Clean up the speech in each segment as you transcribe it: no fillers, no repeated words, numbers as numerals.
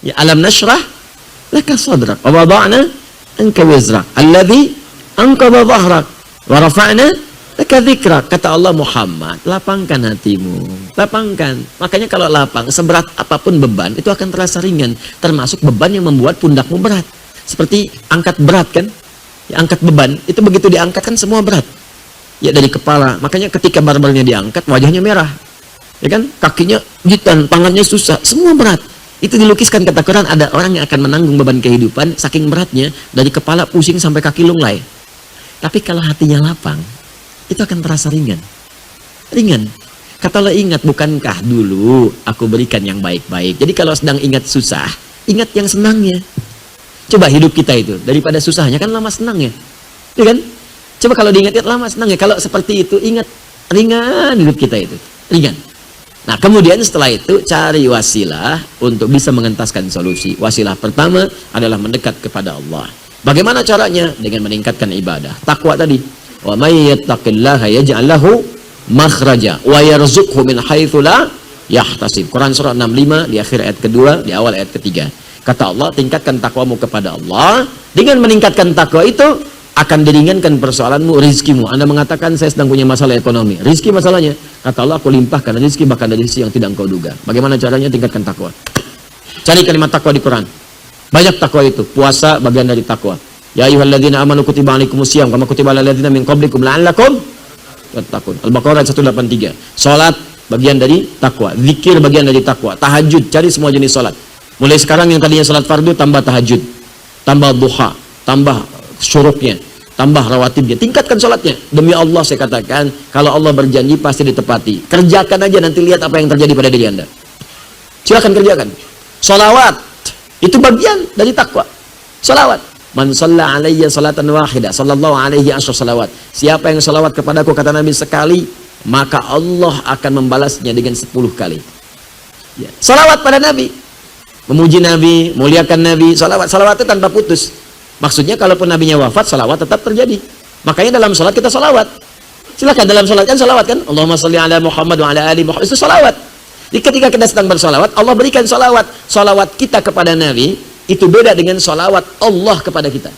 Ya, alam nashrah laka sadrak wa wada'na anka wizrak alladhi anqadha dhahrak wa rafa'na laka dzikrak. Kata Allah, Muhammad, lapangkan hatimu, lapangkan. Makanya kalau lapang, seberat apapun beban itu akan terasa ringan, termasuk beban yang membuat pundakmu berat. Seperti angkat berat kan? Ya, angkat beban itu begitu diangkat kan semua berat. Ya, dari kepala. Makanya ketika barbelnya diangkat, wajahnya merah. Ya kan? Kakinya jitan, tangannya susah, semua berat. Itu dilukiskan kata Quran, ada orang yang akan menanggung beban kehidupan saking beratnya, dari kepala pusing sampai kaki lunglai. Tapi kalau hatinya lapang, itu akan terasa ringan. Ringan. Kata Allah, ingat, bukankah dulu aku berikan yang baik-baik. Jadi kalau sedang ingat susah, ingat yang senangnya. Coba hidup kita itu, daripada susahnya kan lama senang ya. Ya kan? Coba kalau diingat lama senang ya. Kalau seperti itu, ingat, ringan hidup kita itu. Ringan. Nah, kemudian setelah itu cari wasilah untuk bisa mengentaskan solusi. Wasilah pertama adalah mendekat kepada Allah. Bagaimana caranya? Dengan meningkatkan ibadah. Takwa tadi. Wa may yattaqillaha yaj'al lahu makhraja wa yarzuqhu min haitsu la yahtasib. Quran surah 65 di akhir ayat kedua, di awal ayat ketiga. Kata Allah, tingkatkan takwamu kepada Allah. Dengan meningkatkan takwa itu akan diringankan persoalanmu, rizkimu. Anda mengatakan saya sedang punya masalah ekonomi, rizki masalahnya. Kata Allah, aku limpahkan rizki bahkan dari sisi yang tidak engkau duga. Bagaimana caranya? Tingkatkan takwa. Cari kalimat takwa di Quran. Banyak takwa itu. Puasa bagian dari takwa. Ya ayyuhalladzina amanu kutiba alaikumusiyam kama kutiba alal ladzina min qablikum la'allakum tattaqun. Al-Baqarah 183. Salat bagian dari takwa. Zikir bagian dari takwa. Tahajud, cari semua jenis salat. Mulai sekarang yang tadinya salat fardu tambah tahajud, tambah duha, tambah syuruknya, tambah rawatibnya, tingkatkan sholatnya. Demi Allah saya katakan, kalau Allah berjanji pasti ditepati. Kerjakan aja, nanti lihat apa yang terjadi pada diri Anda. Silakan kerjakan. Sholawat itu bagian dari takwa. Sholawat. Man shalla alayya salatan wahidah sallallahu alaihi asyra salawat. Siapa yang sholawat kepadaku, kata Nabi, sekali, maka Allah akan membalasnya dengan 10 kali. Ya. Sholawat pada Nabi, memuji Nabi, muliakan Nabi. Sholawat itu tanpa putus. Maksudnya kalaupun nabinya wafat, salawat tetap terjadi. Makanya dalam sholat kita salawat. Silakan dalam sholat kan salawat kan? Allahumma sholli ala Muhammad wa ala ali Muhammad. Itu salawat. Jadi ketika kita sedang bersalawat, Allah berikan salawat. Salawat kita kepada Nabi itu beda dengan salawat Allah kepada kita.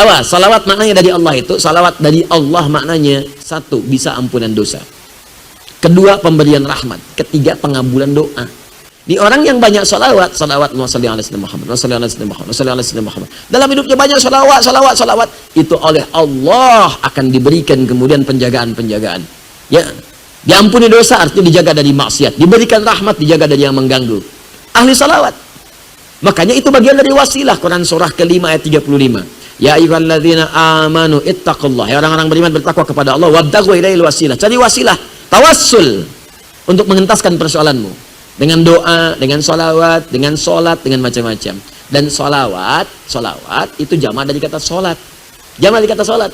Awas, salawat maknanya dari Allah itu, salawat dari Allah maknanya satu, bisa ampunan dosa. Kedua, pemberian rahmat. Ketiga, pengabulan doa. Di orang yang banyak salawat, salawat Muhammad, Muhammad. Dalam hidupnya banyak salawat, itu oleh Allah akan diberikan kemudian penjagaan. Ya, diampuni dosa artinya dijaga dari maksiat, diberikan rahmat, dijaga dari yang mengganggu. Ahli salawat. Makanya itu bagian dari wasilah. Quran surah ke-5 ayat 35. Ya ayyuhalladzina amanu ittaqullah. Ya orang-orang beriman bertakwa kepada Allah, wabtaghu ilaihil wasilah. Cari wasilah, tawassul untuk mengentaskan persoalanmu. Dengan doa, dengan sholawat, dengan sholat, dengan macam-macam. Dan sholawat itu jamaah dari kata sholat. Jamaah dari kata sholat.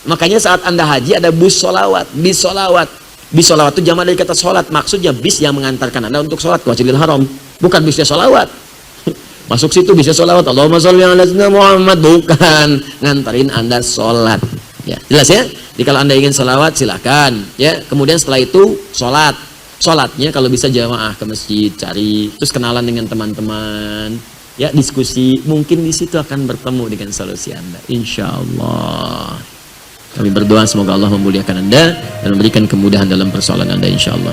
Makanya saat Anda haji ada bus sholawat, bis sholawat. Bis sholawat itu jamaah dari kata sholat. Maksudnya bis yang mengantarkan Anda untuk sholat ke Masjidil Haram. Bukan bisnya sholawat. Masuk situ bisnya sholawat. Allahumma sholli ala sayyidina Muhammad. Bukan. Ngantarin Anda sholat. Ya, jelas ya? Jadi kalau Anda ingin sholawat silakan. Ya, kemudian setelah itu sholat. Sholatnya kalau bisa jamaah ke masjid, cari, terus kenalan dengan teman-teman, ya diskusi, mungkin di situ akan bertemu dengan solusi Anda, insya Allah. Kami berdoa semoga Allah memuliakan Anda dan memberikan kemudahan dalam persoalan Anda, insya Allah.